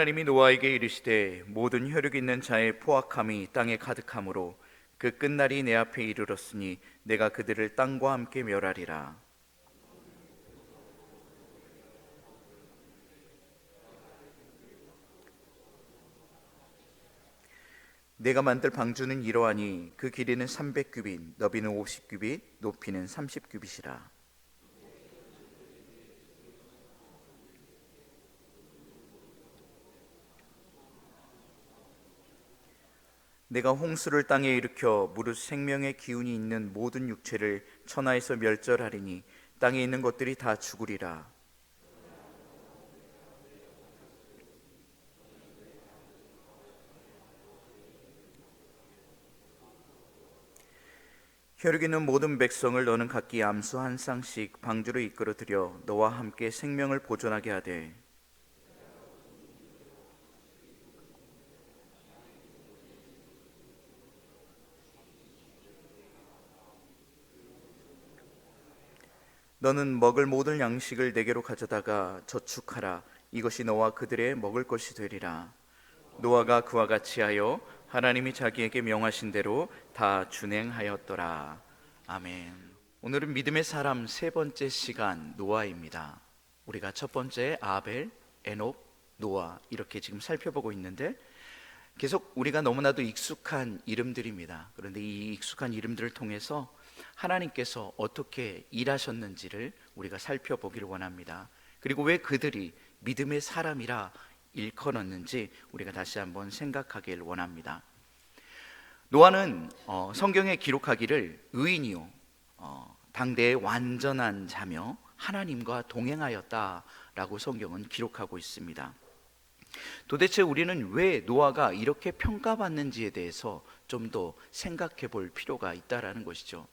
하나님이 노아에게 이르시되 모든 혈육 있는 자의 포악함이 땅에 가득하므로 그 끝날이 내 앞에 이르렀으니 내가 그들을 땅과 함께 멸하리라. 내가 만들 방주는 이러하니 그 길이는 300규빗, 너비는 50규빗, 높이는 30규빗이라. 내가 홍수를 땅에 일으켜 무릇 생명의 기운이 있는 모든 육체를 천하에서 멸절하리니 땅에 있는 것들이 다 죽으리라. 혈육 있는 모든 백성을 너는 각기 암수 한 쌍씩 방주로 이끌어들여 너와 함께 생명을 보존하게 하되, 너는 먹을 모든 양식을 내게로 가져다가 저축하라. 이것이 너와 그들의 먹을 것이 되리라. 노아가 그와 같이 하여 하나님이 자기에게 명하신 대로 다 준행하였더라. 아멘. 오늘은 믿음의 사람 세 번째 시간 노아입니다. 우리가 첫 번째 아벨, 에녹, 노아 이렇게 지금 살펴보고 있는데 계속 우리가 너무나도 익숙한 이름들입니다. 그런데 이 익숙한 이름들을 통해서 하나님께서 어떻게 일하셨는지를 우리가 살펴보기를 원합니다. 그리고 왜 그들이 믿음의 사람이라 일컬었는지 우리가 다시 한번 생각하길 원합니다. 노아는 성경에 기록하기를 의인이요 당대의 완전한 자며 하나님과 동행하였다라고 성경은 기록하고 있습니다. 도대체 우리는 왜 노아가 이렇게 평가받는지에 대해서 좀 더 생각해 볼 필요가 있다라는 것이죠.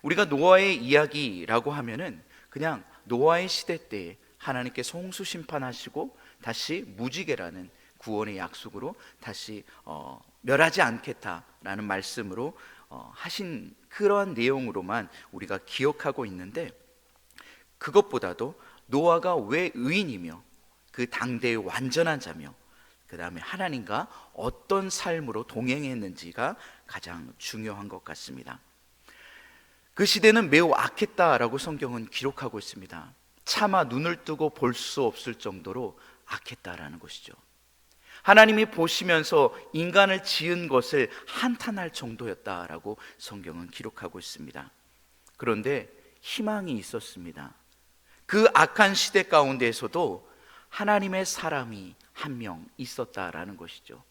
우리가 노아의 이야기라고 하면은 그냥 노아의 시대 때에 하나님께서 홍수 심판하시고 다시 무지개라는 구원의 약속으로 다시 멸하지 않겠다라는 말씀으로 하신 그러한 내용으로만 우리가 기억하고 있는데, 그것보다도 노아가 왜 의인이며 그 당대의 완전한 자며 그 다음에 하나님과 어떤 삶으로 동행했는지가 가장 중요한 것 같습니다. 그 시대는 매우 악했다라고 성경은 기록하고 있습니다. 차마 눈을 뜨고 볼 수 없을 정도로 악했다라는 것이죠. 하나님이 보시면서 인간을 지은 것을 한탄할 정도였다라고 성경은 기록하고 있습니다. 그런데 희망이 있었습니다. 그 악한 시대 가운데에서도 하나님의 사람이 한 명 있었다라는 것이죠.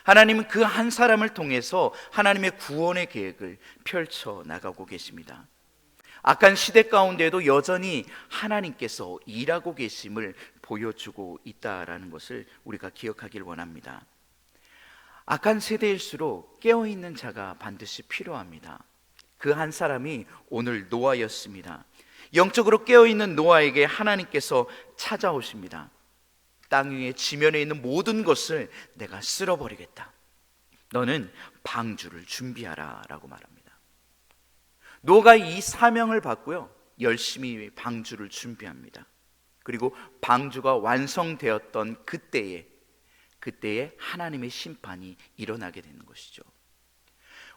하나님은 그 한 사람을 통해서 하나님의 구원의 계획을 펼쳐 나가고 계십니다. 악한 시대 가운데에도 여전히 하나님께서 일하고 계심을 보여주고 있다라는 것을 우리가 기억하길 원합니다. 악한 세대일수록 깨어있는 자가 반드시 필요합니다. 그 한 사람이 오늘 노아였습니다. 영적으로 깨어있는 노아에게 하나님께서 찾아오십니다. 땅 위에 지면에 있는 모든 것을 내가 쓸어버리겠다. 너는 방주를 준비하라 라고 말합니다. 노아가 이 사명을 받고요, 열심히 방주를 준비합니다. 그리고 방주가 완성되었던 그때에 하나님의 심판이 일어나게 되는 것이죠.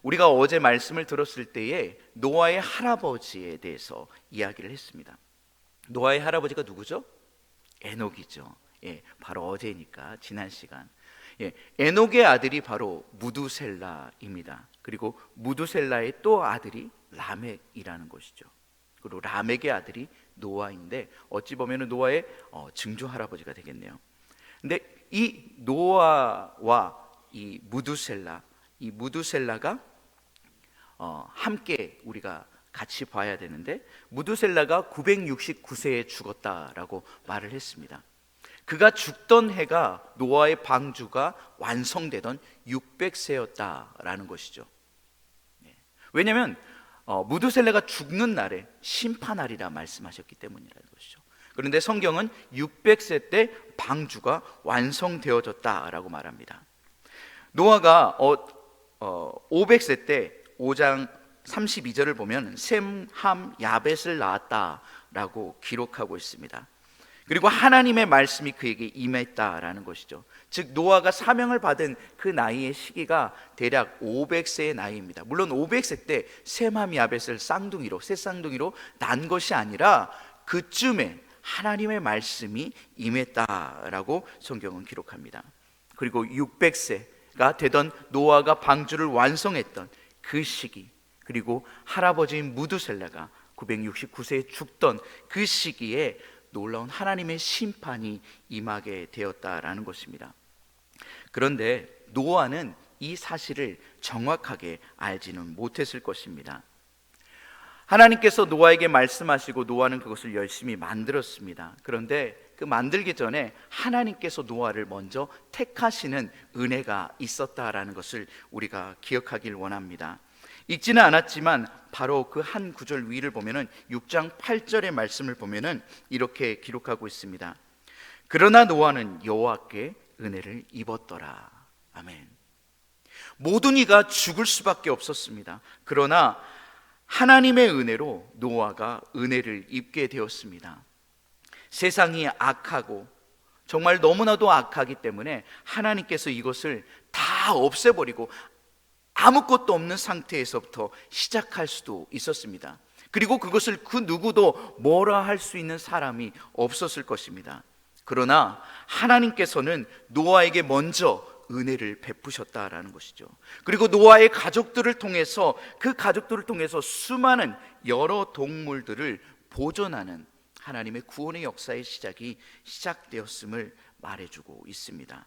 우리가 어제 말씀을 들었을 때에 노아의 할아버지에 대해서 이야기를 했습니다. 노아의 할아버지가 누구죠? 에녹이죠. 바로 어제니까 지난 시간. 에녹의 아들이 바로 무두셀라입니다. 그리고 무두셀라의 또 아들이 라멕이라는 것이죠. 그리고 라멕의 아들이 노아인데 어찌 보면 노아의 증조 할아버지가 되겠네요. 근데 이 노아와 이 무두셀라가 함께 우리가 같이 봐야 되는데, 무두셀라가 969세에 죽었다라고 말을 했습니다. 그가 죽던 해가 노아의 방주가 완성되던 600세였다라는 것이죠. 왜냐하면 무두셀라가 죽는 날에 심판하리라 말씀하셨기 때문이라는 것이죠. 그런데 성경은 600세 때 방주가 완성되어졌다라고 말합니다. 노아가 500세 때 5장 32절을 보면 셈, 함, 야벳을 낳았다라고 기록하고 있습니다. 그리고 하나님의 말씀이 그에게 임했다라는 것이죠. 즉 노아가 사명을 받은 그 나이의 시기가 대략 500세의 나이입니다. 물론 500세 때 셈함 야벳을 새 쌍둥이로 난 것이 아니라 그쯤에 하나님의 말씀이 임했다라고 성경은 기록합니다. 그리고 600세가 되던 노아가 방주를 완성했던 그 시기, 그리고 할아버지인 무두셀라가 969세에 죽던 그 시기에 놀라운 하나님의 심판이 임하게 되었다라는 것입니다. 그런데 노아는 이 사실을 정확하게 알지는 못했을 것입니다. 하나님께서 노아에게 말씀하시고 노아는 그것을 열심히 만들었습니다. 그런데 그 만들기 전에 하나님께서 노아를 먼저 택하시는 은혜가 있었다라는 것을 우리가 기억하길 원합니다. 읽지는 않았지만 바로 그 한 구절 위를 보면은 6장 8절의 말씀을 보면은 이렇게 기록하고 있습니다. 그러나 노아는 여호와께 은혜를 입었더라. 아멘. 모든 이가 죽을 수밖에 없었습니다. 그러나 하나님의 은혜로 노아가 은혜를 입게 되었습니다. 세상이 악하고 정말 너무나도 악하기 때문에 하나님께서 이것을 다 없애버리고 아무것도 없는 상태에서부터 시작할 수도 있었습니다. 그리고 그것을 그 누구도 뭐라 할 수 있는 사람이 없었을 것입니다. 그러나 하나님께서는 노아에게 먼저 은혜를 베푸셨다라는 것이죠. 그리고 노아의 가족들을 통해서 수많은 여러 동물들을 보존하는 하나님의 구원의 역사의 시작이 시작되었음을 말해주고 있습니다.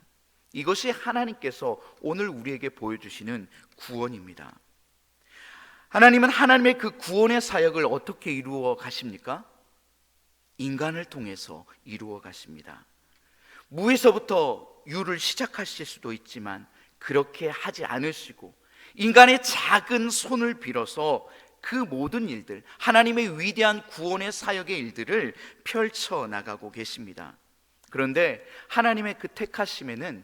이것이 하나님께서 오늘 우리에게 보여주시는 구원입니다. 하나님은 하나님의 그 구원의 사역을 어떻게 이루어 가십니까? 인간을 통해서 이루어 가십니다. 무에서부터 유를 시작하실 수도 있지만 그렇게 하지 않으시고 인간의 작은 손을 빌어서 그 모든 일들, 하나님의 위대한 구원의 사역의 일들을 펼쳐나가고 계십니다. 그런데 하나님의 그 택하심에는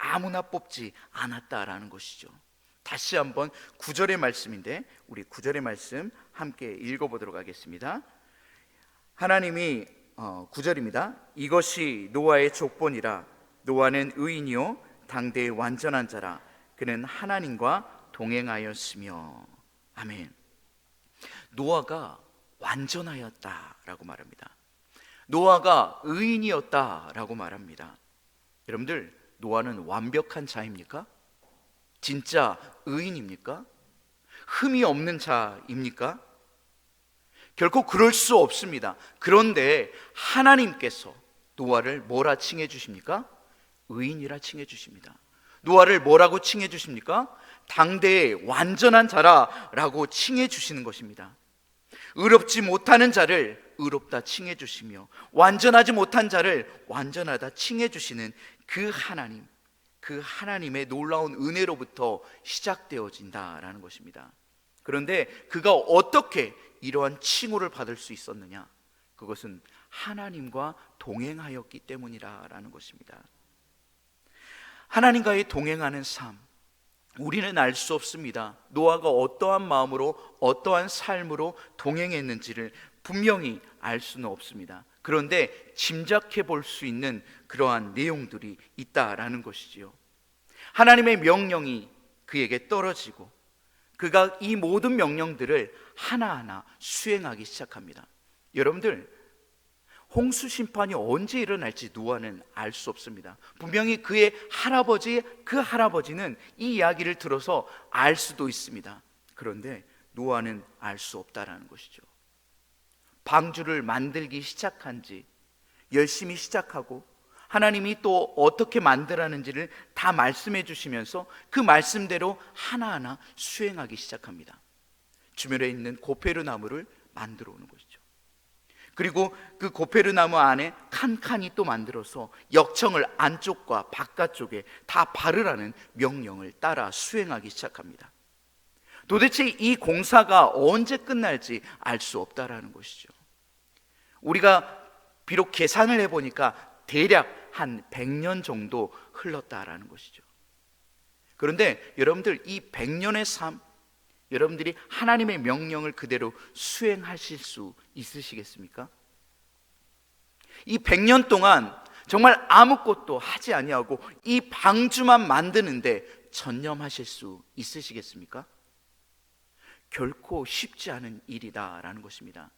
아무나 뽑지 않았다라는 것이죠. 다시 한번 9절의 말씀인데 우리 9절의 말씀 함께 읽어보도록 하겠습니다. 하나님이 9절입니다. 이것이 노아의 족본이라. 노아는 의인이요 당대의 완전한 자라. 그는 하나님과 동행하였으며. 아멘. 노아가 완전하였다라고 말합니다. 노아가 의인이었다라고 말합니다. 여러분들, 노아는 완벽한 자입니까? 진짜 의인입니까? 흠이 없는 자입니까? 결코 그럴 수 없습니다. 그런데 하나님께서 노아를 뭐라 칭해 주십니까? 의인이라 칭해 주십니다. 노아를 뭐라고 칭해 주십니까? 당대의 완전한 자라라고 칭해 주시는 것입니다. 의롭지 못하는 자를 의롭다 칭해 주시며 완전하지 못한 자를 완전하다 칭해 주시는 그 하나님의 놀라운 은혜로부터 시작되어진다라는 것입니다. 그런데 그가 어떻게 이러한 칭호를 받을 수 있었느냐? 그것은 하나님과 동행하였기 때문이라는 것입니다. 하나님과의 동행하는 삶, 우리는 알 수 없습니다. 노아가 어떠한 마음으로 어떠한 삶으로 동행했는지를 분명히 알 수는 없습니다. 그런데 짐작해 볼 수 있는 그러한 내용들이 있다라는 것이지요. 하나님의 명령이 그에게 떨어지고 그가 이 모든 명령들을 하나하나 수행하기 시작합니다. 여러분들, 홍수 심판이 언제 일어날지 노아는 알 수 없습니다. 분명히 그의 할아버지는 이 이야기를 들어서 알 수도 있습니다. 그런데 노아는 알 수 없다라는 것이죠. 방주를 만들기 시작한 지 열심히 시작하고 하나님이 또 어떻게 만들었는지를 다 말씀해 주시면서 그 말씀대로 하나하나 수행하기 시작합니다. 주변에 있는 고페르 나무를 만들어 오는 것이죠. 그리고 그 고페르 나무 안에 칸칸이 또 만들어서 역청을 안쪽과 바깥쪽에 다 바르라는 명령을 따라 수행하기 시작합니다. 도대체 이 공사가 언제 끝날지 알 수 없다라는 것이죠. 우리가 비록 계산을 해보니까 대략 한 100년 정도 흘렀다라는 것이죠. 그런데 여러분들, 이 100년의 삶, 여러분들이 하나님의 명령을 그대로 수행하실 수 있으시겠습니까? 이 100년 동안 정말 아무것도 하지 아니하고 이 방주만 만드는데 전념하실 수 있으시겠습니까? 결코 쉽지 않은 일이다라는 것입니다.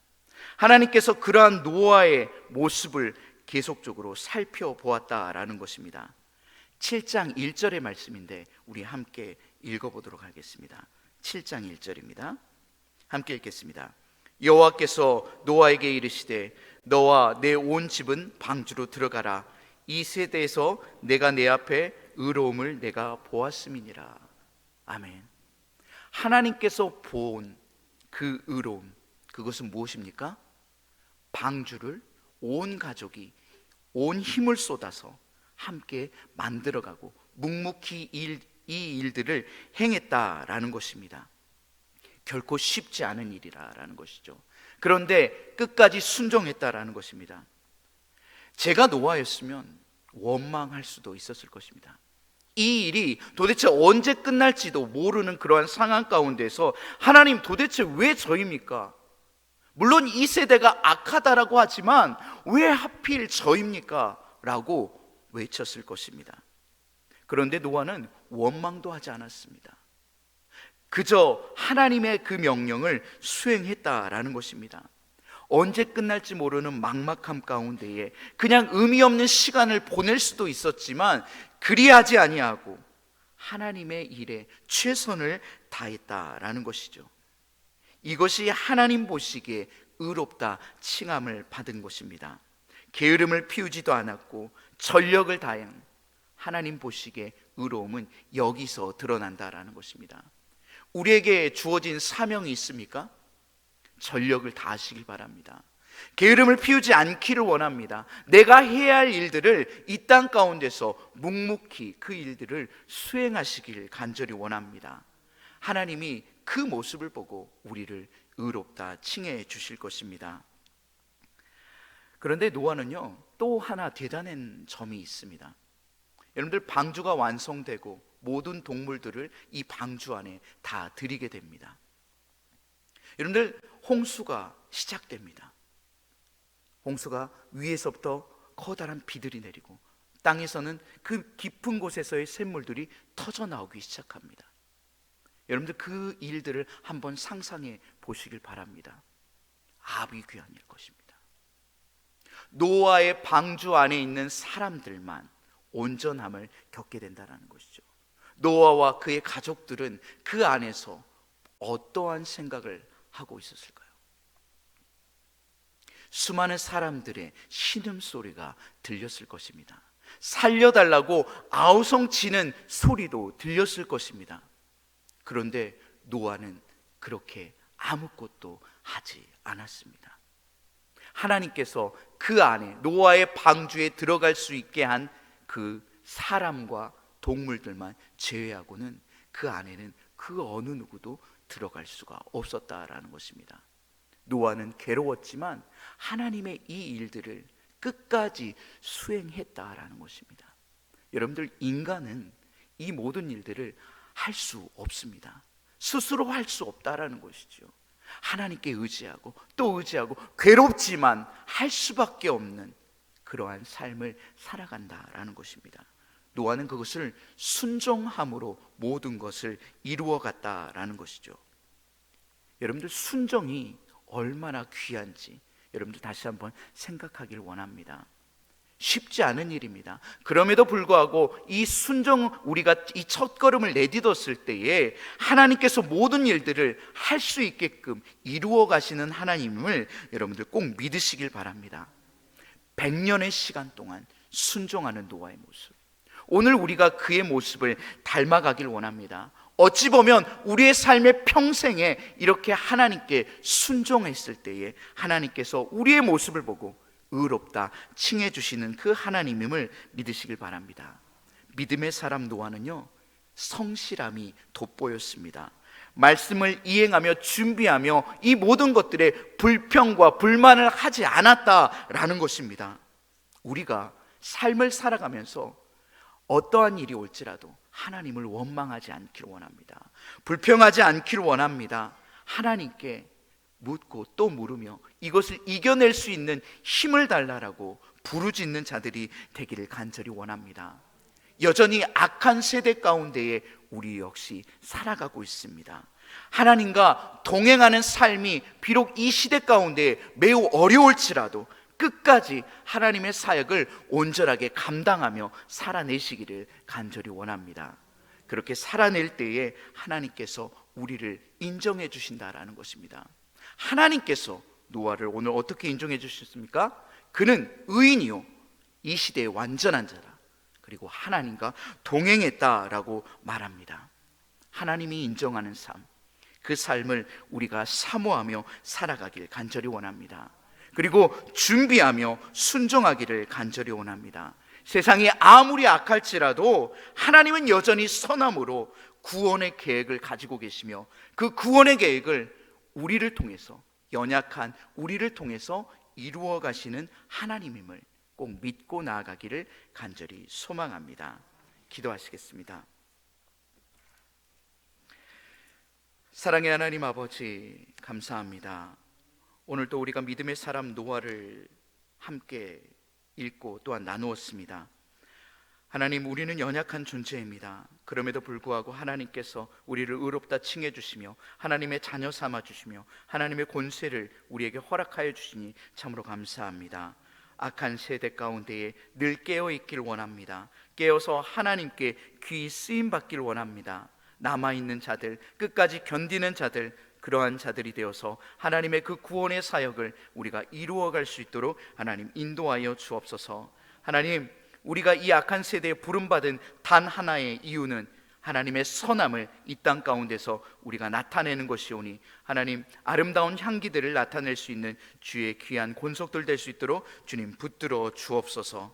하나님께서 그러한 노아의 모습을 계속적으로 살펴보았다라는 것입니다. 7장 1절의 말씀인데 우리 함께 읽어보도록 하겠습니다. 7장 1절입니다. 함께 읽겠습니다. 여호와께서 노아에게 이르시되 너와 내 온 집은 방주로 들어가라. 이 세대에서 내가 내 앞에 의로움을 내가 보았음이니라. 아멘. 하나님께서 본 그 의로움, 그것은 무엇입니까? 방주를 온 가족이 온 힘을 쏟아서 함께 만들어가고 묵묵히 이 일들을 행했다라는 것입니다. 결코 쉽지 않은 일이라는 것이죠. 그런데 끝까지 순종했다라는 것입니다. 제가 노아였으면 원망할 수도 있었을 것입니다. 이 일이 도대체 언제 끝날지도 모르는 그러한 상황 가운데서 하나님 도대체 왜 저입니까? 물론 이 세대가 악하다라고 하지만 왜 하필 저입니까? 라고 외쳤을 것입니다. 그런데 노아는 원망도 하지 않았습니다. 그저 하나님의 그 명령을 수행했다라는 것입니다. 언제 끝날지 모르는 막막함 가운데에 그냥 의미 없는 시간을 보낼 수도 있었지만 그리하지 아니하고 하나님의 일에 최선을 다했다라는 것이죠. 이것이 하나님 보시기에 의롭다 칭함을 받은 것입니다. 게으름을 피우지도 않았고 전력을 다한 하나님 보시기에 의로움은 여기서 드러난다라는 것입니다. 우리에게 주어진 사명이 있습니까? 전력을 다하시길 바랍니다. 게으름을 피우지 않기를 원합니다. 내가 해야 할 일들을 이 땅 가운데서 묵묵히 그 일들을 수행하시길 간절히 원합니다. 하나님이 그 모습을 보고 우리를 의롭다 칭해 주실 것입니다. 그런데 노아는요, 또 하나 대단한 점이 있습니다. 여러분들, 방주가 완성되고 모든 동물들을 이 방주 안에 다 들이게 됩니다. 여러분들, 홍수가 시작됩니다. 홍수가 위에서부터 커다란 비들이 내리고 땅에서는 그 깊은 곳에서의 샘물들이 터져 나오기 시작합니다. 여러분들, 그 일들을 한번 상상해 보시길 바랍니다. 아비규환일 것입니다. 노아의 방주 안에 있는 사람들만 온전함을 겪게 된다는 것이죠. 노아와 그의 가족들은 그 안에서 어떠한 생각을 하고 있었을까요? 수많은 사람들의 신음소리가 들렸을 것입니다. 살려달라고 아우성치는 소리도 들렸을 것입니다. 그런데 노아는 그렇게 아무것도 하지 않았습니다. 하나님께서 그 안에 노아의 방주에 들어갈 수 있게 한 그 사람과 동물들만 제외하고는 그 안에는 그 어느 누구도 들어갈 수가 없었다라는 것입니다. 노아는 괴로웠지만 하나님의 이 일들을 끝까지 수행했다라는 것입니다. 여러분들, 인간은 이 모든 일들을 할 수 없습니다. 스스로 할 수 없다라는 것이죠. 하나님께 의지하고 또 의지하고 괴롭지만 할 수밖에 없는 그러한 삶을 살아간다라는 것입니다. 노아는 그것을 순종함으로 모든 것을 이루어 갔다라는 것이죠. 여러분들, 순종이 얼마나 귀한지 여러분들 다시 한번 생각하길 원합니다. 쉽지 않은 일입니다. 그럼에도 불구하고 이 순종, 우리가 이 첫걸음을 내딛었을 때에 하나님께서 모든 일들을 할 수 있게끔 이루어 가시는 하나님을 여러분들 꼭 믿으시길 바랍니다. 100년의 시간 동안 순종하는 노아의 모습, 오늘 우리가 그의 모습을 닮아가길 원합니다. 어찌 보면 우리의 삶의 평생에 이렇게 하나님께 순종했을 때에 하나님께서 우리의 모습을 보고 의롭다 칭해 주시는 그 하나님임을 믿으시길 바랍니다. 믿음의 사람 노아는요, 성실함이 돋보였습니다. 말씀을 이행하며 준비하며 이 모든 것들에 불평과 불만을 하지 않았다라는 것입니다. 우리가 삶을 살아가면서 어떠한 일이 올지라도 하나님을 원망하지 않기를 원합니다. 불평하지 않기를 원합니다. 하나님께 묻고 또 물으며 이것을 이겨낼 수 있는 힘을 달라라고 부르짖는 자들이 되기를 간절히 원합니다. 여전히 악한 세대 가운데에 우리 역시 살아가고 있습니다. 하나님과 동행하는 삶이 비록 이 시대 가운데 매우 어려울지라도 끝까지 하나님의 사역을 온전하게 감당하며 살아내시기를 간절히 원합니다. 그렇게 살아낼 때에 하나님께서 우리를 인정해 주신다라는 것입니다. 하나님께서 노아를 오늘 어떻게 인정해 주셨습니까? 그는 의인이요 이 시대의 완전한 자라, 그리고 하나님과 동행했다라고 말합니다. 하나님이 인정하는 삶, 그 삶을 우리가 사모하며 살아가길 간절히 원합니다. 그리고 준비하며 순종하기를 간절히 원합니다. 세상이 아무리 악할지라도 하나님은 여전히 선함으로 구원의 계획을 가지고 계시며 그 구원의 계획을 우리를 통해서, 연약한 우리를 통해서 이루어 가시는 하나님임을 꼭 믿고 나아가기를 간절히 소망합니다. 기도하시겠습니다. 사랑의 하나님 아버지, 감사합니다. 오늘도 우리가 믿음의 사람 노아를 함께 읽고 또한 나누었습니다. 하나님, 우리는 연약한 존재입니다. 그럼에도 불구하고 하나님께서 우리를 의롭다 칭해 주시며 하나님의 자녀 삼아 주시며 하나님의 권세를 우리에게 허락하여 주시니 참으로 감사합니다. 악한 세대 가운데에 늘 깨어 있길 원합니다. 깨어서 하나님께 귀 쓰임 받길 원합니다. 남아있는 자들, 끝까지 견디는 자들, 그러한 자들이 되어서 하나님의 그 구원의 사역을 우리가 이루어갈 수 있도록 하나님 인도하여 주옵소서. 하나님, 우리가 이 악한 세대에 부름받은 단 하나의 이유는 하나님의 선함을 이 땅 가운데서 우리가 나타내는 것이오니 하나님, 아름다운 향기들을 나타낼 수 있는 주의 귀한 권속들 될 수 있도록 주님 붙들어 주옵소서.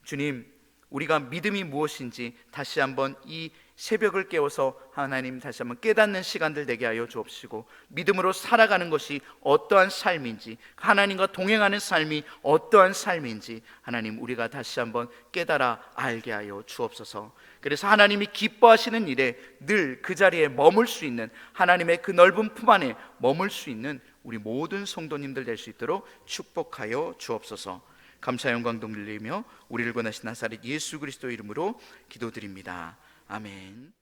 주님, 우리가 믿음이 무엇인지 다시 한번 이 새벽을 깨워서 하나님 다시 한번 깨닫는 시간들 되게 하여 주옵시고, 믿음으로 살아가는 것이 어떠한 삶인지, 하나님과 동행하는 삶이 어떠한 삶인지 하나님 우리가 다시 한번 깨달아 알게 하여 주옵소서. 그래서 하나님이 기뻐하시는 일에 늘 그 자리에 머물 수 있는, 하나님의 그 넓은 품 안에 머물 수 있는 우리 모든 성도님들 될 수 있도록 축복하여 주옵소서. 감사 영광 돌리며 우리를 권하신 나사렛 예수 그리스도 이름으로 기도드립니다. 아멘.